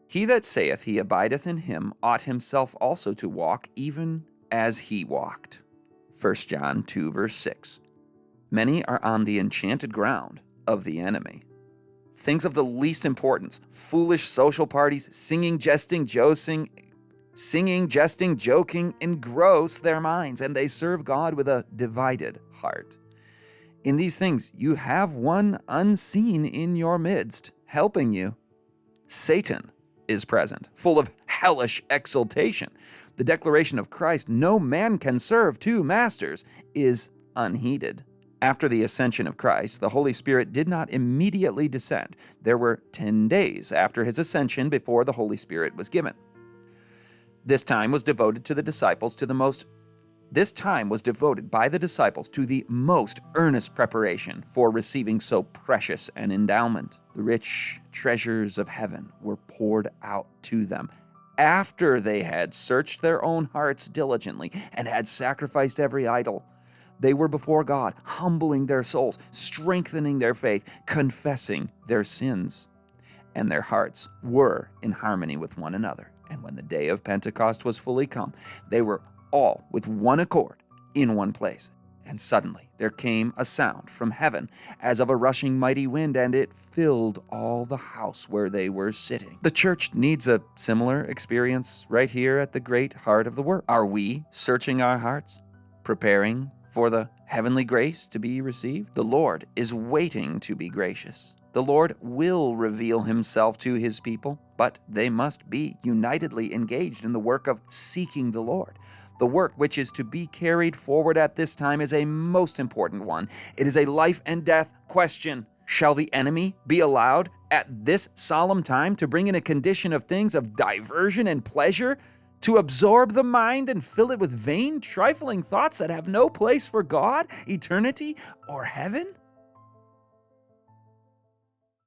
He that saith he abideth in him ought himself also to walk even as he walked. 1 John 2, verse 6. Many are on the enchanted ground of the enemy. Things of the least importance, foolish social parties, singing, jesting, joking, engross their minds, and they serve God with a divided heart. In these things you have one unseen in your midst, helping you. Satan is present, full of hellish exultation. The declaration of Christ, no man can serve two masters, is unheeded. After the ascension of Christ, the Holy Spirit did not immediately descend. There were 10 days after his ascension before the Holy Spirit was given. This time was devoted by the disciples to the most earnest preparation for receiving so precious an endowment. The rich treasures of heaven were poured out to them after they had searched their own hearts diligently and had sacrificed every idol. They were before God, humbling their souls, strengthening their faith, confessing their sins. And their hearts were in harmony with one another. And when the day of Pentecost was fully come, they were all with one accord in one place. And suddenly there came a sound from heaven as of a rushing mighty wind, and it filled all the house where they were sitting. The church needs a similar experience right here at the great heart of the work. Are we searching our hearts, preparing for the heavenly grace to be received? The Lord is waiting to be gracious. The Lord will reveal himself to his people, but they must be unitedly engaged in the work of seeking the Lord. The work which is to be carried forward at this time is a most important one. It is a life and death question. Shall the enemy be allowed at this solemn time to bring in a condition of things of diversion and pleasure, to absorb the mind and fill it with vain, trifling thoughts that have no place for God, eternity, or heaven?